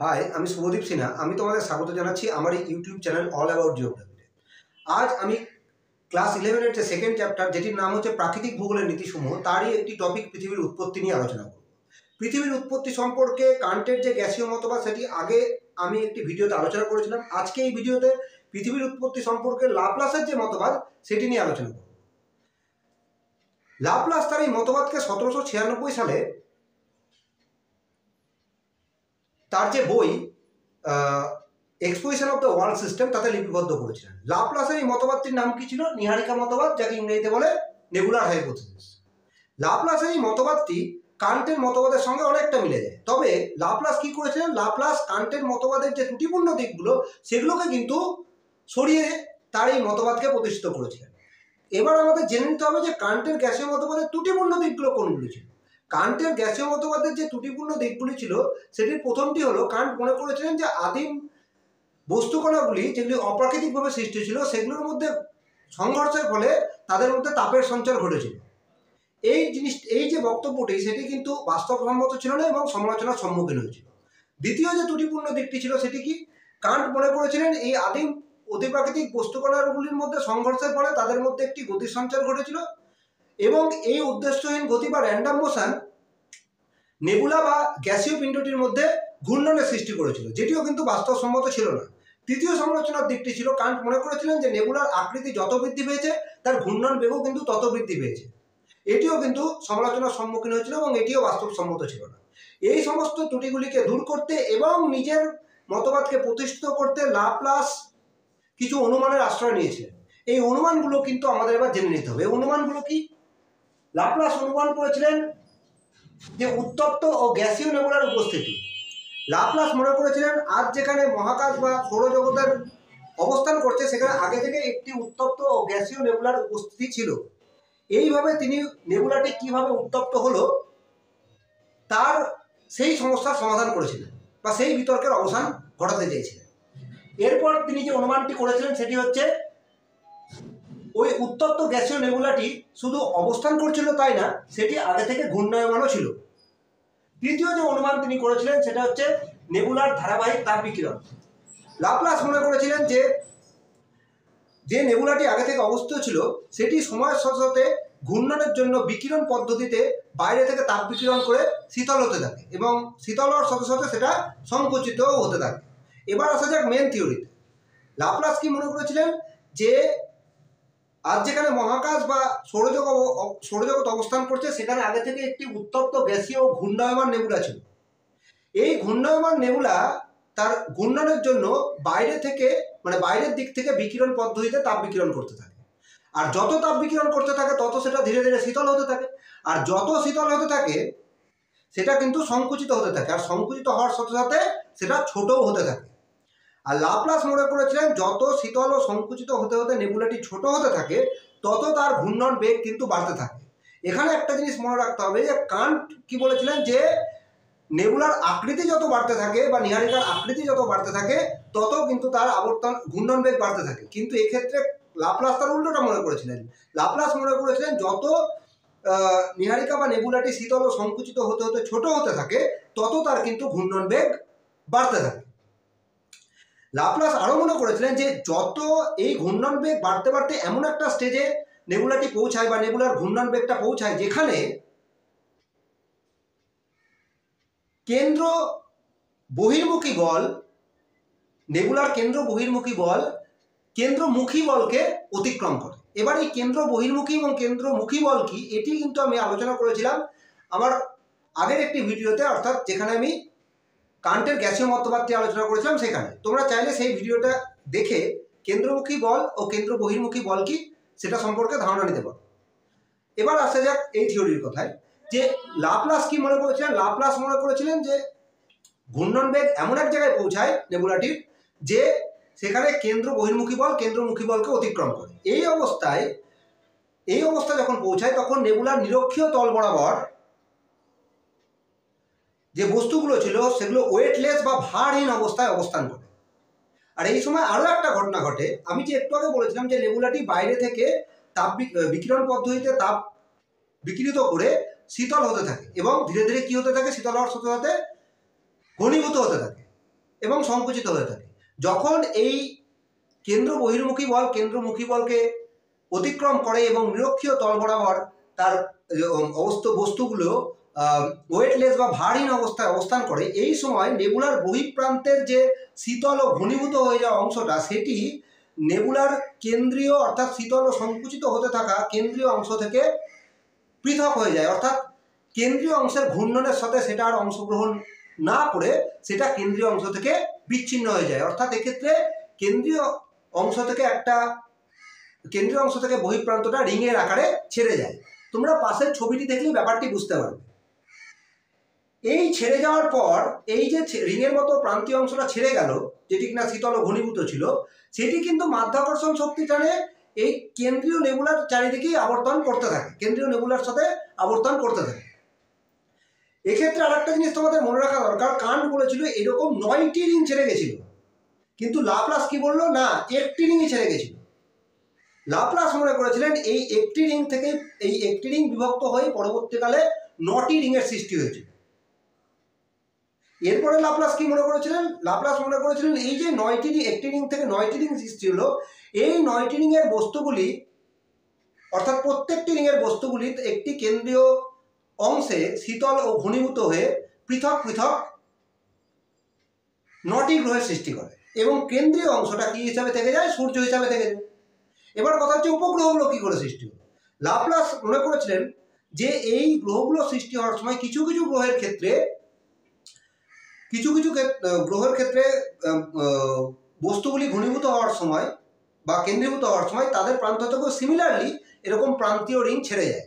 High, আমি শুভদীপ সিনহা। আমি তোমাদের স্বাগত জানাচ্ছি আমার এই ইউটিউব চ্যানেল অল অ্যাবাউট জিওগ্রাফিতে। আজ আমি ক্লাস 11-এর যে সেকেন্ড চ্যাপ্টার, যেটির নাম হচ্ছে প্রাকৃতিক ভূগোলের নীতিসমূহ, তারই একটি টপিক পৃথিবীর উৎপত্তি নিয়ে আলোচনা করব। পৃথিবীর উৎপত্তি সম্পর্কে কান্টের যে গ্যাসীয় মতবাদ, সেটি আগে আমি একটি ভিডিওতে আলোচনা করেছিলাম। আজকে এই ভিডিওতে পৃথিবীর উৎপত্তি সম্পর্কে লাপ্লাসের যে মতবাদ, সেটি নিয়ে আলোচনা করব। লাপ্লাস তার এই মতবাদকে 1796 সালে তার যে বই exposition of the world system, তাতে লিপিবদ্ধ করেছিলেন। লাপ্লাসের এই মতবাদটির নাম কি ছিল? নীহারিকা মতবাদ, যাকে ইংরেজিতে বলে নেবুলার হাইপোথিসিস। লাপ্লাসের এই মতবাদটি কান্টের মতবাদের সঙ্গে অনেকটা মিলে যায়। তবে লাপ্লাস কি করেছিলেন? লাপ্লাস কান্টের মতবাদের যে ত্রুটিপূর্ণ দিকগুলো, সেগুলোকে কিন্তু সরিয়ে তার এই মতবাদকে প্রতিষ্ঠিত করেছিলেন। এবার আমাদের জেনে নিতে হবে যে কান্টের গ্যাসীয় মতবাদের ত্রুটিপূর্ণ দিকগুলো কোনগুলি ছিল। কান্টের গ্যাসীয় মতবাদের যে ত্রুটিপূর্ণ দিকগুলি ছিল, সেটির প্রথমটি হলো, কান্ট মনে করেছিলেন যে আদিম বস্তুকণাগুলি যেগুলি অপ্রাকৃতিকভাবে সৃষ্টি ছিল, সেগুলোর মধ্যে সংঘর্ষের ফলে তাদের মধ্যে তাপের সঞ্চার ঘটেছিল। এই যে বক্তব্যটি, সেটি কিন্তু বাস্তবসম্মত ছিল না এবং সমালোচনার সম্মুখীন হয়েছিল। দ্বিতীয় যে ত্রুটিপূর্ণ দিকটি ছিল, সেটি কি? কান্ট মনে করেছিলেন এই আদিম অতিপ্রাকৃতিক বস্তুকণাগুলির মধ্যে সংঘর্ষের ফলে তাদের মধ্যে একটি গতির সঞ্চার ঘটেছিল এবং এই উদ্দেশ্যহীন গতি বা র্যান্ডাম মোশন নেবুলা বা গ্যাসীয় পিণ্ডটির মধ্যে ঘূর্ণনের সৃষ্টি করেছিল, যেটিও কিন্তু বাস্তবসম্মত ছিল না। তৃতীয় সমালোচনার দিকটি ছিল, কান্ট মনে করেছিলেন যে নেবুলার আকৃতি যত বৃদ্ধি পেয়েছে, তার ঘূর্ণন বেগও কিন্তু তত বৃদ্ধি পেয়েছে। এটিও কিন্তু সমালোচনার সম্মুখীন হয়েছিল এবং এটিও বাস্তবসম্মত ছিল না। এই সমস্ত ত্রুটিগুলিকে দূর করতে এবং নিজের মতবাদকে প্রতিষ্ঠিত করতে লাপ্লাস কিছু অনুমানের আশ্রয় নিয়েছিলেন। এই অনুমানগুলো কিন্তু আমাদের এবার জেনে নিতে হবে। এই অনুমানগুলো কি? লাপ্লাস অনুমান করেছিলেন যে উত্তপ্ত ও গ্যাসীয় নেবুলার উপস্থিতি। লাপ্লাস মনে করেছিলেন আজ যেখানে মহাকাশ বা সৌরজগতের অবস্থান করছে, সেখানে আগে থেকে একটি উত্তপ্ত ও গ্যাসীয় নেবুলার উপস্থিতি ছিল। এইভাবে তিনি নেবুলাটি কিভাবে উত্তপ্ত হলো, তার সেই সমস্যার সমাধান করেছিলেন বা সেই বিতর্কের অবসান ঘটাতে চেয়েছিলেন। এরপর তিনি যে অনুমানটি করেছিলেন, সেটি হচ্ছে ওই উত্তপ্ত গ্যাসীয় নেবুলাটি শুধু অবস্থান করছিল তাই না, সেটি আগে থেকে ঘূর্ণায়মানও ছিল। তৃতীয় যে অনুমান তিনি করেছিলেন, সেটা হচ্ছে নেবুলার ধারাবাহিক তাপ বিকিরণ। লাপ্লাস মনে করেছিলেন যে নেবুলাটি আগে থেকে অবস্থিত ছিল, সেটি সময়ের সাথে সাথে ঘূর্ণনের জন্য বিকিরণ পদ্ধতিতে বাইরে থেকে তাপ বিকিরণ করে শীতল হতে থাকে এবং শীতল হওয়ার সাথে সাথে সেটা সংকুচিতও হতে থাকে। এবার আসা যাক মেন থিওরিতে। লাপ্লাস কি মনে করেছিলেন? যে আজ যেখানে মহাকাশ বা সৌরজগৎ অবস্থান করছে, সেখানে আগে থেকে একটি উত্তপ্ত গ্যাসীয় ঘূর্ণায়মান নেবুলা ছিল। এই ঘূর্ণায়মান নেবুলা তার ঘূর্ণনের জন্য বাইরের দিক থেকে বিকিরণ পদ্ধতিতে তাপ বিকিরণ করতে থাকে। আর যত তাপ বিকিরণ করতে থাকে, তত সেটা ধীরে ধীরে শীতল হতে থাকে। আর যত শীতল হতে থাকে, সেটা কিন্তু সংকুচিত হতে থাকে। আর সংকুচিত হওয়ার সাথে সাথে সেটা ছোটও হতে থাকে। আর লাপ্লাস মনে করেছিলেন যত শীতল ও সংকুচিত হতে হতে নেবুলাটি ছোট হতে থাকে, তত তার ঘূর্ণন বেগ কিন্তু বাড়তে থাকে। এখানে একটা জিনিস মনে রাখতে হবে যে কান্ট কি বলেছিলেন, যে নেবুলার আকৃতি যত বাড়তে থাকে বা নীহারিকার আকৃতি যত বাড়তে থাকে, তত কিন্তু তার ঘূর্ণন বেগ বাড়তে থাকে। কিন্তু এক্ষেত্রে লাপ্লাস তার উল্টোটা মনে করেছিলেন। লাপ্লাস মনে করেছিলেন যত নীহারিকা বা নেবুলাটি শীতল ও সংকুচিত হতে হতে ছোট হতে থাকে, তত তার কিন্তু ঘূর্ণন বেগ বাড়তে থাকে। লাপ্লাস আরও মনে করেছিলেন যে যত এই ঘূর্ণন বেগ বাড়তে বাড়তে এমন একটা স্টেজে নেবুলাটি পৌঁছায় বা নেবুলার ঘূর্ণন বেগটা পৌঁছায়, যেখানে কেন্দ্র বহির্মুখী বল, নেবুলার কেন্দ্র বহির্মুখী বল কেন্দ্রমুখী বলকে অতিক্রম করে। এবার এই কেন্দ্র বহির্মুখী এবং কেন্দ্রমুখী বল কি, এটি কিন্তু আমি আলোচনা করেছিলাম আমার আগের একটি ভিডিওতে, অর্থাৎ যেখানে আমি কান্টের গ্যাসীয় মতবাদটি আলোচনা করেছিলাম। সেখানে তোমরা চাইলে সেই ভিডিওটা দেখে কেন্দ্রমুখী বল ও কেন্দ্র বহির্মুখী বল কি, সেটা সম্পর্কে ধারণা নিতে পারো। এবার আসা যাক এই থিওরির কথায়, যে লাপ্লাস কি মনে করেছিলেন? লাপ্লাস মনে করেছিলেন যে ঘূর্ণন বেগ এমন এক জায়গায় পৌঁছায় নেবুলাটির, যে সেখানে কেন্দ্র বহির্মুখী বল কেন্দ্রমুখী বলকে অতিক্রম করে। এই অবস্থা যখন পৌঁছায়, তখন নেবুলার নিরক্ষীয় তল বরাবর যে বস্তুগুলো ছিল, সেগুলো ওয়েটলেস বা ভারহীন অবস্থায় অবস্থান করে। আর এই সময় আরও একটা ঘটনা ঘটে। আমি যে একটু আগে বলেছিলাম যে নেবুলাটি বাইরে থেকে বিকিরণ পদ্ধতিতে তাপ বিকিরিত করে শীতল হতে থাকে এবং ধীরে ধীরে কি হতে থাকে, শীতল হওয়ার সাথে সাথে ঘনীভূত হতে থাকে। এবং সংকুচিত হয়ে থাকে। যখন এই কেন্দ্র বহির্মুখী বল কেন্দ্রমুখী বলকে অতিক্রম করে এবং নিরক্ষীয় তল বরাবর তার বস্তুগুলো ওয়েটলেস বা ভারহীন অবস্থায় অবস্থান করে, এই সময় নেবুলার বহিঃপ্রান্তের যে শীতল ও ঘনীভূত হয়ে যাওয়া অংশটা, সেটি নেবুলার কেন্দ্রীয় অর্থাৎ শীতল ও সংকুচিত হতে থাকা কেন্দ্রীয় অংশ থেকে পৃথক হয়ে যায়। অর্থাৎ কেন্দ্রীয় অংশের ঘূর্ণনের সাথে সেটা আর অংশগ্রহণ না করে সেটা কেন্দ্রীয় অংশ থেকে বিচ্ছিন্ন হয়ে যায়। অর্থাৎ এক্ষেত্রে কেন্দ্রীয় অংশ থেকে বহিঃপ্রান্তটা রিংয়ের আকারে ছেড়ে যায়। তোমরা পাশের ছবিটি দেখলেই ব্যাপারটি বুঝতে পারবে। এই ছেড়ে যাওয়ার পর এই যে রিংয়ের মতো প্রান্তীয় অংশটা ছেড়ে গেল, যেটি কিনা শীতল ও ঘনীভূত ছিল, সেটি কিন্তু মাধ্যাকর্ষণ শক্তি টানে এই কেন্দ্রীয় নেবুলার চারিদিকেই আবর্তন করতে থাকে, কেন্দ্রীয় নেবুলার সাথে আবর্তন করতে থাকে। এক্ষেত্রে আর একটা জিনিস তোমাদের মনে রাখা দরকার, কান্ট বলেছিল এরকম 9টি রিং ছেড়ে গেছিল, কিন্তু লাপ্লাস কি বললো, না, একটি রিংই ছেড়ে গেছিল। লাপ্লাস মনে করেছিলেন এই একটি রিং বিভক্ত হয়ে পরবর্তীকালে 9টি রিংয়ের সৃষ্টি হয়েছিল। এরপরে লাপ্লাস কি মনে করেছিলেন, লাপ্লাস মনে করেছিলেন এই যে একটি রিং থেকে 9টি রিং সৃষ্টি হলো, এই 9টি রিংয়ের বস্তুগুলি অর্থাৎ প্রত্যেকটি রিংয়ের বস্তুগুলি একটি কেন্দ্রীয় অংশে শীতল ও ঘনীভূত হয়ে পৃথক পৃথক 9টি গ্রহের সৃষ্টি করে এবং কেন্দ্রীয় অংশটা কি হিসাবে থেকে যায়, সূর্য হিসাবে থেকে যায়। এবার কথা হচ্ছে উপগ্রহগুলো কি করে সৃষ্টি হলো। লাপ্লাস মনে করেছিলেন যে এই গ্রহগুলো সৃষ্টি হওয়ার সময় কিছু কিছু গ্রহের ক্ষেত্রে বস্তুগুলি ঘনীভূত হওয়ার সময় বা কেন্দ্রীভূত হওয়ার সময় তাদের প্রান্ত থেকেও সিমিলারলি এরকম প্রান্তীয় রিং ছেড়ে যায়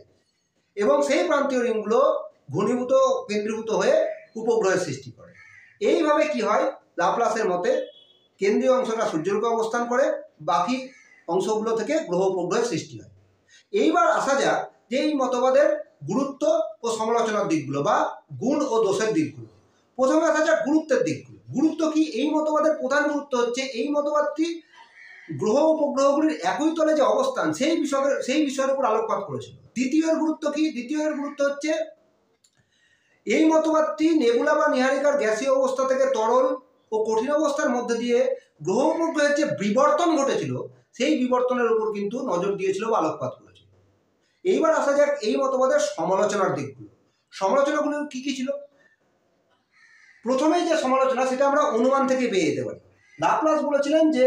এবং সেই প্রান্তীয় রিংগুলো ঘনীভূত কেন্দ্রীভূত হয়ে উপগ্রহের সৃষ্টি করে। এইভাবে কি হয়, লাপ্লাসের মতে কেন্দ্রীয় অংশটা সূর্যের উপর অবস্থান করে, বাকি অংশগুলো থেকে গ্রহ উপগ্রহের সৃষ্টি হয়। এইবার আসা যাক যে এই মতবাদের গুরুত্ব ও সমালোচনার দিকগুলো বা গুণ ও দোষের দিকগুলো। প্রথমে আসা যাক গুরুত্বের দিকগুলো। গুরুত্ব কি, এই মতবাদের প্রধান গুরুত্ব হচ্ছে এই মতবাদটি গ্রহ উপগ্রহগুলির একই তলে যে অবস্থান সেই বিষয়ের উপর আলোকপাত করেছিল। দ্বিতীয় গুরুত্ব কি, দ্বিতীয়ের গুরুত্ব হচ্ছে এই মতবাদটি নেবুলা বা নীহারিকার গ্যাসীয় অবস্থা থেকে তরল ও কঠিন অবস্থার মধ্যে দিয়ে গ্রহ উপগ্রহের যে বিবর্তন ঘটেছিল সেই বিবর্তনের উপর কিন্তু নজর দিয়েছিল বা আলোকপাত করেছিল। এইবার আসা যাক এই মতবাদের সমালোচনার দিকগুলো। সমালোচনাগুলো কি কি ছিল। প্রথমেই যে সমালোচনা সেটা আমরা অনুমান থেকে পেয়ে যেতে পারি। লাপ্লাস বলেছিলেন যে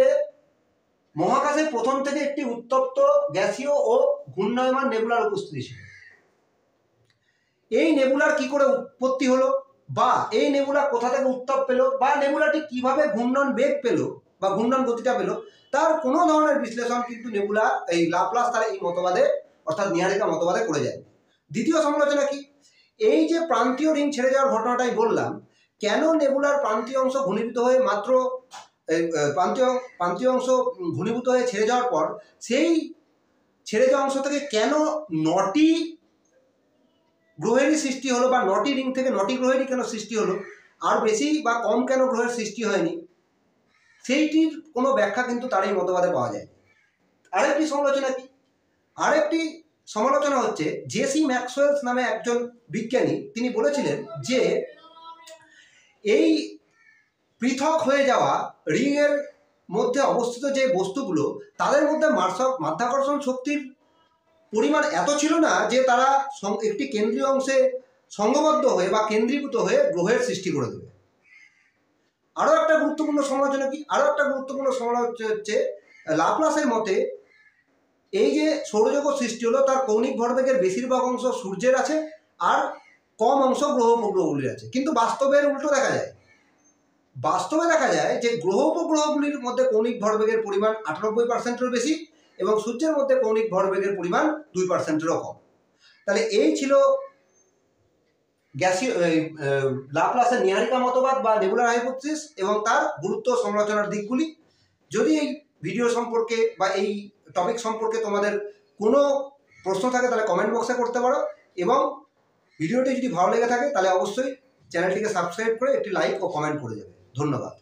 মহাকাশে প্রথম থেকে একটি উত্তপ্ত গ্যাসীয় ও ঘূর্ণায়মান নেবুলার উপস্থিতি ছিল। এই নেবুলার কি করে উৎপত্তি হলো, বা এই নেবুলা কোথা থেকে উত্তাপ পেল, বা নেবুলাটি কিভাবে ঘূর্ণন বেগ পেল বা ঘূর্ণন গতিটা পেল, তার কোনো ধরনের বিশ্লেষণ কিন্তু লাপ্লাস তার এই মতবাদে অর্থাৎ নীহারিকা মতবাদে করে যায়। দ্বিতীয় সমালোচনা কি, এই যে প্রান্তীয় রিং ছেড়ে যাওয়ার ঘটনাটাই বললাম, কেন নেবুলার প্রান্তীয় অংশ ঘনীভূত হয়ে প্রান্তীয় অংশ ঘনীভূত হয়ে ছেড়ে যাওয়ার পর সেই ছেড়ে যাওয়া অংশ থেকে কেন 9টি গ্রহেরই সৃষ্টি হলো, বা 9টি রিং থেকে 9টি গ্রহেরই কেন সৃষ্টি হলো, আর বেশি বা কম কেন গ্রহের সৃষ্টি হয়নি, সেইটির কোনো ব্যাখ্যা কিন্তু তার এই মতবাদে পাওয়া যায়। আরেকটি সমালোচনা কি, আরেকটি সমালোচনা হচ্ছে জেসি ম্যাক্সওয়েলস নামে একজন বিজ্ঞানী, তিনি বলেছিলেন যে এই পৃথক হয়ে যাওয়া রিংয়ের মধ্যে অবস্থিত যে বস্তুগুলো তাদের মধ্যে মাধ্যাকর্ষণ শক্তির পরিমাণ এত ছিল না যে তারা একটি কেন্দ্রীয় অংশে সংঘবদ্ধ হয়ে বা কেন্দ্রীভূত হয়ে গ্রহের সৃষ্টি করে দেবে। আরও একটা গুরুত্বপূর্ণ সমালোচনা কি, আরও একটা গুরুত্বপূর্ণ সমালোচনা হচ্ছে লাপ্লাসের মতে এই যে সৌরজগৎ সৃষ্টি হলো তার কৌণিক ভরবেগের বেশিরভাগ অংশ সূর্যের আছে আর কম অংশ গ্রহ উপগ্রহগুলির আছে। কিন্তু বাস্তবের উল্টো দেখা যায়। বাস্তবে দেখা যায় যে গ্রহ উপগ্রহগুলির মধ্যে কৌণিক ভরবেগের পরিমাণ 98%-এরও বেশি এবং সূর্যের মধ্যে কৌণিক ভরবেগের পরিমাণ 2%-এরও কম। তাহলে এই ছিল লাপ্লাসের নীহারিকা মতবাদ বা নেবুলার হাইপোথিসিস এবং তার গুরুত্ব সমালোচনার দিকগুলি। যদি এই ভিডিও সম্পর্কে বা এই টপিক সম্পর্কে তোমাদের কোনো প্রশ্ন থাকে তাহলে কমেন্ট বক্সে করতে পারো, এবং ভিডিওটি যদি ভালো লেগে থাকে তাহলে অবশ্যই চ্যানেলটিকে সাবস্ক্রাইব করে একটি লাইক ও কমেন্ট করে দেবে। ধন্যবাদ।